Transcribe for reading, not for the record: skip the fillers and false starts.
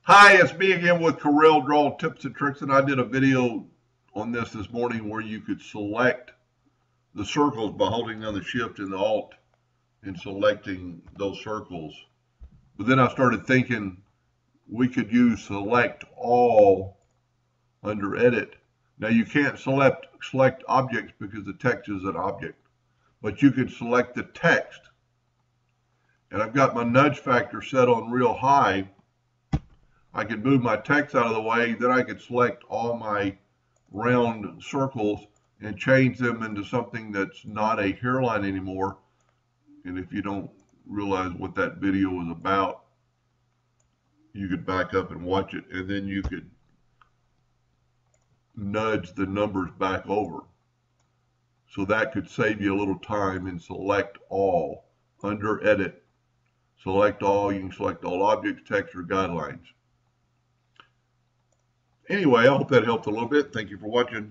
Hi, it's me again with Corel Draw Tips and Tricks, and I did a video on this morning where you could select the circles by holding down the Shift and the Alt and selecting those circles. But then I started thinking we could use Select All under Edit. Now you can't select objects because the text is an object, but you can select the text. And I've got my nudge factor set on real high. I could move my text out of the way, then I could select all my round circles and change them into something that's not a hairline anymore. And if you don't realize what that video was about, you could back up and watch it, and then you could nudge the numbers back over. So that could save you a little time and select all under Edit. Select all, you can select all objects, text, or guidelines. Anyway, I hope that helped a little bit. Thank you for watching.